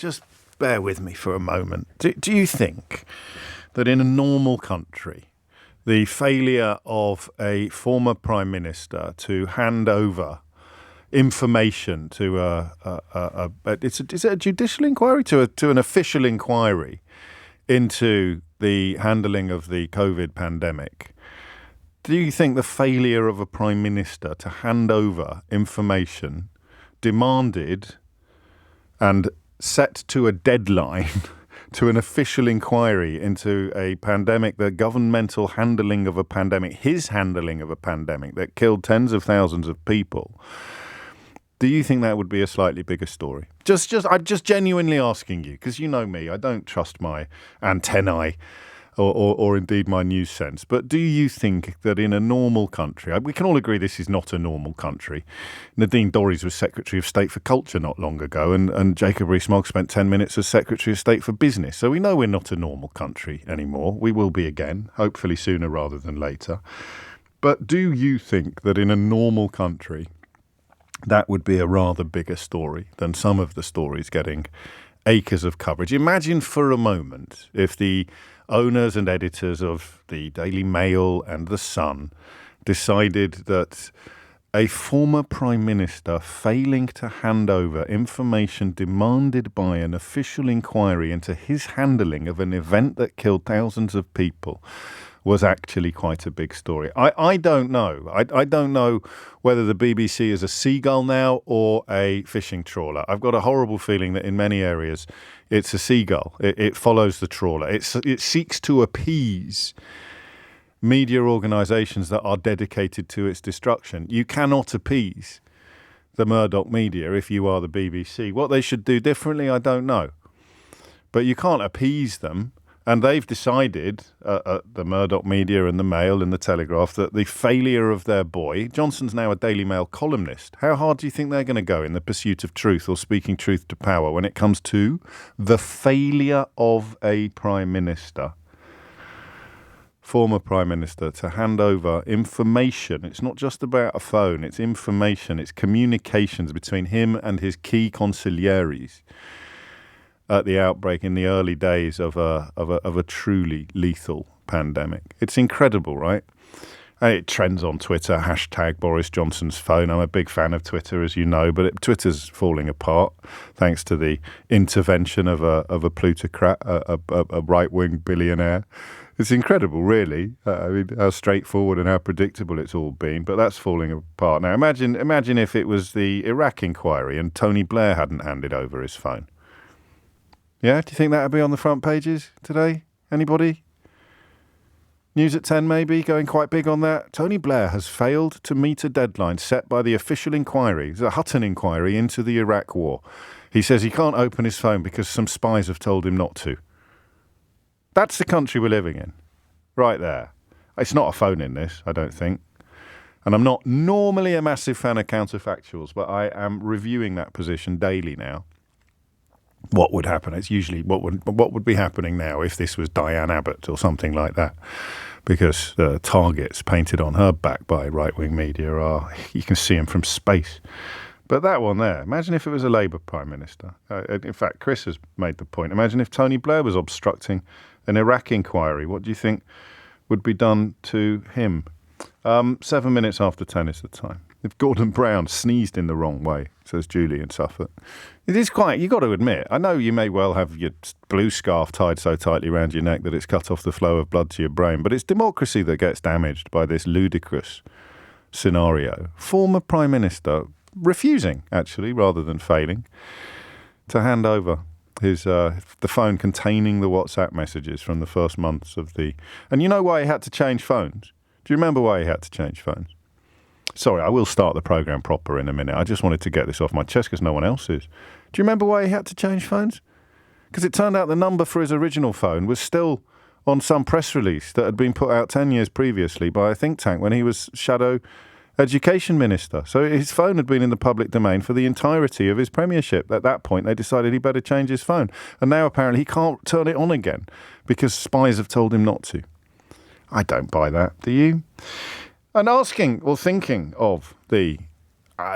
just bear with me for a moment. Do you think that in a normal country, the failure of a former prime minister to hand over information to is it a judicial inquiry, to an official inquiry into the handling of the COVID pandemic, do you think the failure of a prime minister to hand over information demanded and set to a deadline to an official inquiry into a pandemic, the governmental handling of a pandemic, his handling of a pandemic that killed tens of thousands of people, do you think that would be a slightly bigger story? I'm just genuinely asking you, because you know me, I don't trust my antennae or indeed my news sense. But do you think that in a normal country, we can all agree this is not a normal country. Nadine Dorries was Secretary of State for Culture not long ago, and Jacob Rees-Mogg spent 10 minutes as Secretary of State for Business. So we know we're not a normal country anymore. We will be again, hopefully sooner rather than later. But do you think that in a normal country, that would be a rather bigger story than some of the stories getting acres of coverage? Imagine for a moment if the owners and editors of the Daily Mail and The Sun decided that a former prime minister failing to hand over information demanded by an official inquiry into his handling of an event that killed thousands of people was actually quite a big story. I don't know. I don't know whether the BBC is a seagull now or a fishing trawler. I've got a horrible feeling that in many areas it's a seagull. It follows the trawler. It seeks to appease media organisations that are dedicated to its destruction. You cannot appease the Murdoch media if you are the BBC. What they should do differently, I don't know. But you can't appease them. And they've decided, the Murdoch media and the Mail and the Telegraph, that the failure of their boy, Johnson's now a Daily Mail columnist, how hard do you think they're going to go in the pursuit of truth or speaking truth to power when it comes to the failure of a prime minister, former prime minister, to hand over information? It's not just about a phone, it's information, it's communications between him and his key consiglieres at the outbreak in the early days of a truly lethal pandemic. It's incredible, right? And it trends on Twitter, hashtag Boris Johnson's phone. I'm a big fan of Twitter, as you know, but Twitter's falling apart thanks to the intervention of a plutocrat, a right-wing billionaire. It's incredible, really. I mean, how straightforward and how predictable it's all been, but that's falling apart now. Imagine if it was the Iraq inquiry and Tony Blair hadn't handed over his phone. Yeah, do you think that would be on the front pages today? Anybody? News at 10 maybe, going quite big on that. Tony Blair has failed to meet a deadline set by the official inquiry, the Hutton inquiry into the Iraq war. He says he can't open his phone because some spies have told him not to. That's the country we're living in, right there. It's not a phone in this, I don't think. And I'm not normally a massive fan of counterfactuals, but I am reviewing that position daily now. What would happen? It's usually what would be happening now if this was Diane Abbott or something like that, because the targets painted on her back by right-wing media are, you can see them from space. But that one there, imagine if it was a Labour Prime Minister. In fact, Chris has made the point. Imagine if Tony Blair was obstructing an Iraq inquiry. What do you think would be done to him? 7 minutes after 10 is the time. If Gordon Brown sneezed in the wrong way, says Julie in Suffolk. It is quite, you've got to admit, I know you may well have your blue scarf tied so tightly around your neck that it's cut off the flow of blood to your brain, but it's democracy that gets damaged by this ludicrous scenario. Former Prime Minister refusing, actually, rather than failing, to hand over his the phone containing the WhatsApp messages from the first months of the... And you know why he had to change phones? Do you remember why he had to change phones? Sorry, I will start the programme proper in a minute. I just wanted to get this off my chest because no one else is. Do you remember why he had to change phones? Because it turned out the number for his original phone was still on some press release that had been put out 10 years previously by a think tank when he was Shadow Education Minister. So his phone had been in the public domain for the entirety of his premiership. At that point, they decided he better change his phone. And now apparently he can't turn it on again because spies have told him not to. I don't buy that, do you? And asking or thinking of the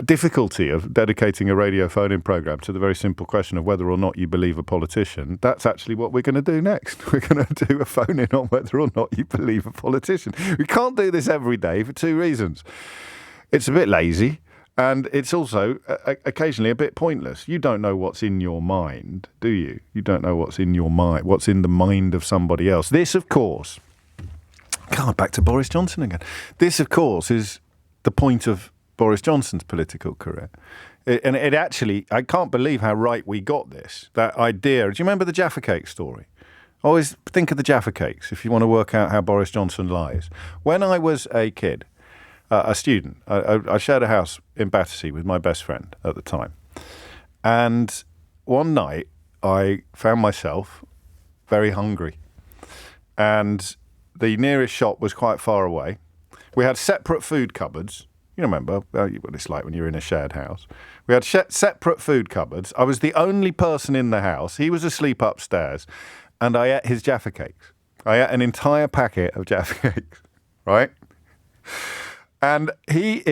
difficulty of dedicating a radio phone-in programme to the very simple question of whether or not you believe a politician, that's actually what we're going to do next. We're going to do a phone-in on whether or not you believe a politician. We can't do this every day for two reasons. It's a bit lazy, and it's also occasionally a bit pointless. You don't know what's in your mind, do you? You don't know what's in your mind, what's in the mind of somebody else. This, of course, God, back to Boris Johnson again. This, of course, is the point of Boris Johnson's political career. It actually, I can't believe how right we got this, that idea. Do you remember the Jaffa Cake story? Always think of the Jaffa Cakes if you want to work out how Boris Johnson lies. When I was a kid, a student, I shared a house in Battersea with my best friend at the time. And one night I found myself very hungry. And the nearest shop was quite far away. We had separate food cupboards. You remember what it's like when you're in a shared house. We had separate food cupboards. I was the only person in the house. He was asleep upstairs, and I ate his Jaffa Cakes. I ate an entire packet of Jaffa Cakes, right? And he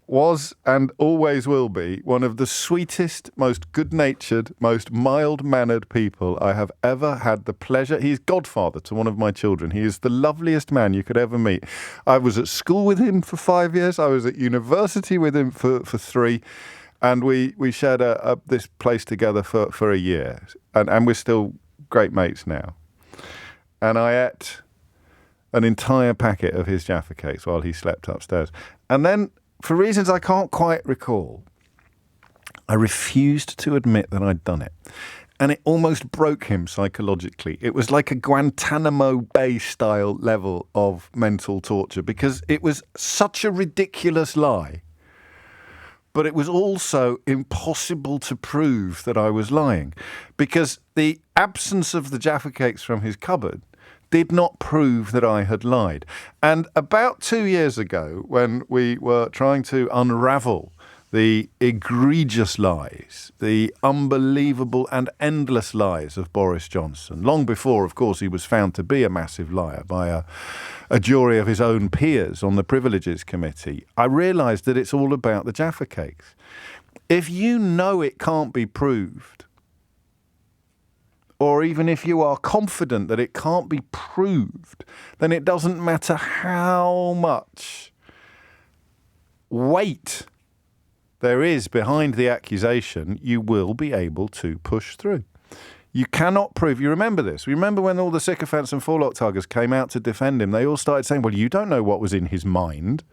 was and always will be one of the sweetest, most good-natured, most mild-mannered people I have ever had the pleasure. He's godfather to one of my children. He is the loveliest man you could ever meet. I was at school with him for 5 years. I was at university with him for 3. And we shared this place together for a year. And we're still great mates now. And I ate an entire packet of his Jaffa Cakes while he slept upstairs. And then, for reasons I can't quite recall, I refused to admit that I'd done it. And it almost broke him psychologically. It was like a Guantanamo Bay style level of mental torture because it was such a ridiculous lie. But it was also impossible to prove that I was lying because the absence of the Jaffa Cakes from his cupboard did not prove that I had lied. And about 2 years ago, when we were trying to unravel the egregious lies, the unbelievable and endless lies of Boris Johnson, long before, of course, he was found to be a massive liar by a jury of his own peers on the Privileges Committee, I realised that it's all about the Jaffa Cakes. If you know it can't be proved, or even if you are confident that it can't be proved, then it doesn't matter how much weight there is behind the accusation, you will be able to push through. You cannot prove. You remember this. You remember when all the sycophants and forelock tuggers came out to defend him, they all started saying, well, you don't know what was in his mind.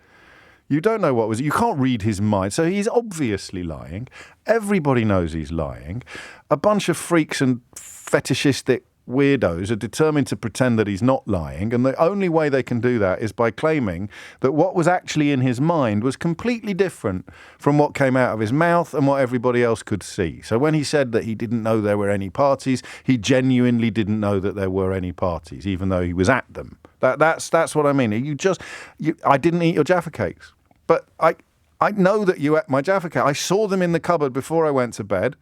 You don't know what was. You can't read his mind. So he's obviously lying. Everybody knows he's lying. A bunch of freaks and fetishistic weirdos are determined to pretend that he's not lying, and the only way they can do that is by claiming that what was actually in his mind was completely different from what came out of his mouth and what everybody else could see. So when he said that he didn't know there were any parties, he genuinely didn't know that there were any parties, even though he was at them. That's what I mean. I didn't eat your Jaffa Cakes, but I know that you ate my Jaffa Cake. I saw them in the cupboard before I went to bed.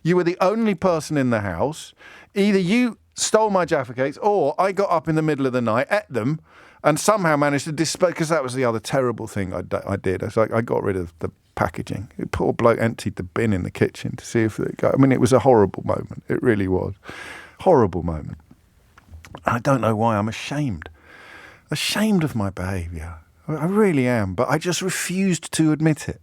You were the only person in the house. Either you stole my Jaffa Cakes or I got up in the middle of the night, ate them, and somehow managed to dispose, because that was the other terrible thing I did. It's like I got rid of the packaging. The poor bloke emptied the bin in the kitchen to see if it got. I mean, it was a horrible moment. It really was. Horrible moment. I don't know why. I'm ashamed of my behaviour. I really am, but I just refused to admit it.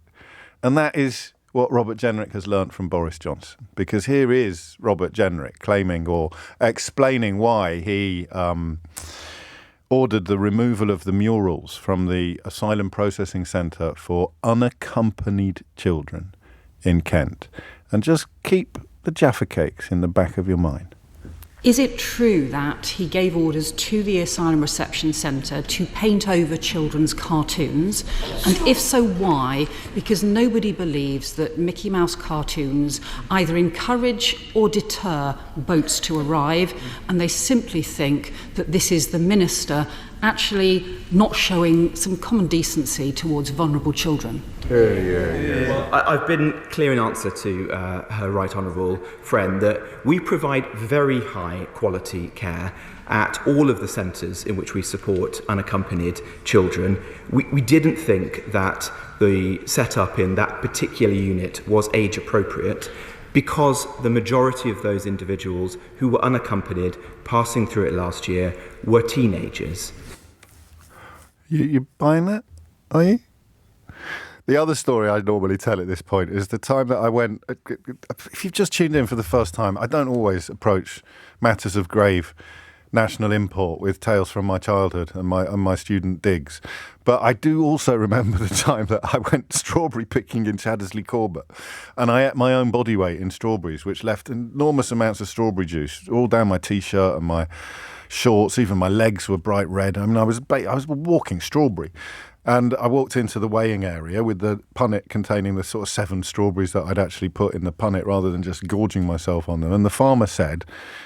And that is what Robert Jenrick has learnt from Boris Johnson, because here is Robert Jenrick claiming or explaining why he ordered the removal of the murals from the asylum processing centre for unaccompanied children in Kent. And just keep the Jaffa Cakes in the back of your mind. Is it true that he gave orders to the asylum reception centre to paint over children's cartoons? And if so, why? Because nobody believes that Mickey Mouse cartoons either encourage or deter boats to arrive, and they simply think that this is the minister actually not showing some common decency towards vulnerable children. Well, I've been clear in answer to her Right Honourable friend that we provide very high quality care at all of the centres in which we support unaccompanied children. We didn't think that the setup in that particular unit was age appropriate because the majority of those individuals who were unaccompanied passing through it last year were teenagers. You buying that? Are you? The other story I normally tell at this point is the time that I went. If you've just tuned in for the first time, I don't always approach matters of grave national import with tales from my childhood and my student digs. But I do also remember the time that I went strawberry picking in Chaddesley Corbett and I ate my own body weight in strawberries, which left enormous amounts of strawberry juice all down my T-shirt and my shorts. Even my legs were bright red. I mean, I was walking strawberry. And I walked into the weighing area with the punnet containing the sort of 7 strawberries that I'd actually put in the punnet rather than just gorging myself on them. And the farmer said,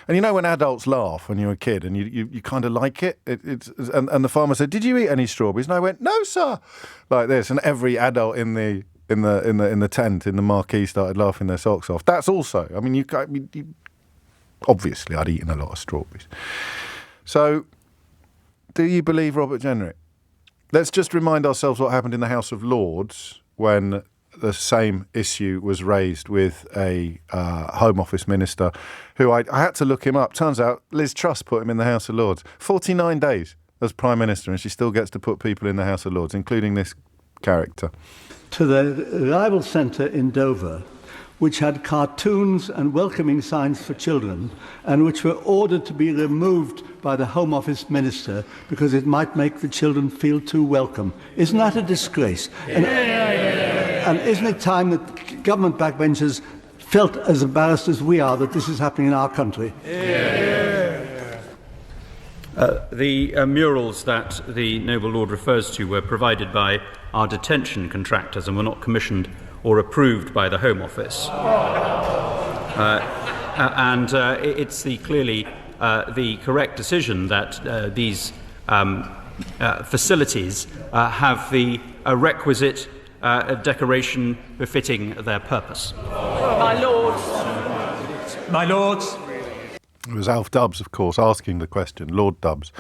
and you know when adults laugh when you're a kid and you kind of like it, and the farmer said, "Did you eat any strawberries?" And I went, "No, sir," like this. And every adult in the tent, in the marquee, started laughing their socks off. That's also, I mean, you obviously I'd eaten a lot of strawberries. So, do you believe Robert Jenrick? Let's just remind ourselves what happened in the House of Lords when the same issue was raised with a Home Office minister who I had to look him up. Turns out Liz Truss put him in the House of Lords. 49 days as Prime Minister, and she still gets to put people in the House of Lords, including this character. To the Arrival Centre in Dover, which had cartoons and welcoming signs for children, and which were ordered to be removed by the Home Office Minister because it might make the children feel too welcome. Isn't that a disgrace? And isn't it time that government backbenchers felt as embarrassed as we are that this is happening in our country? The murals that the Noble Lord refers to were provided by our detention contractors and were not commissioned or approved by the Home Office. It's clearly the correct decision that these facilities have the requisite decoration befitting their purpose. My Lords. My Lords. It was Alf Dubs, of course, asking the question, Lord Dubs,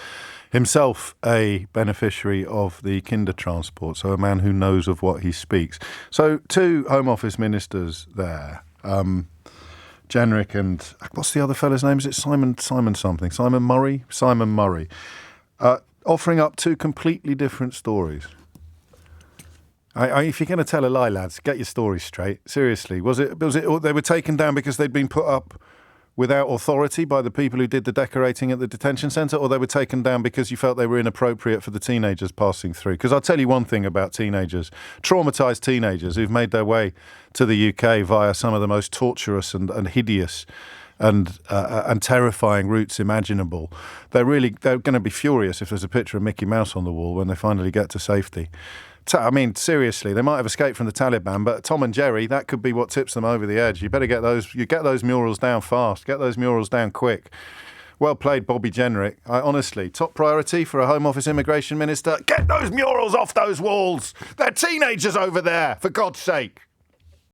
himself a beneficiary of the kinder transport, so a man who knows of what he speaks. So 2 Home Office ministers there, Jenrick and, what's the other fella's name? Is it Simon something? Simon Murray, offering up 2 completely different stories. If you're going to tell a lie, lads, get your story straight. Seriously, was it they were taken down because they'd been put up without authority by the people who did the decorating at the detention centre, or they were taken down because you felt they were inappropriate for the teenagers passing through? Because I'll tell you one thing about teenagers, traumatised teenagers who've made their way to the UK via some of the most torturous and hideous and terrifying routes imaginable. They're going to be furious if there's a picture of Mickey Mouse on the wall when they finally get to safety. I mean, seriously, they might have escaped from the Taliban, but Tom and Jerry, that could be what tips them over the edge. You better get those murals down fast. Get those murals down quick. Well played, Bobby Jenrick. Honestly, top priority for a Home Office Immigration Minister, get those murals off those walls. They're teenagers over there, for God's sake.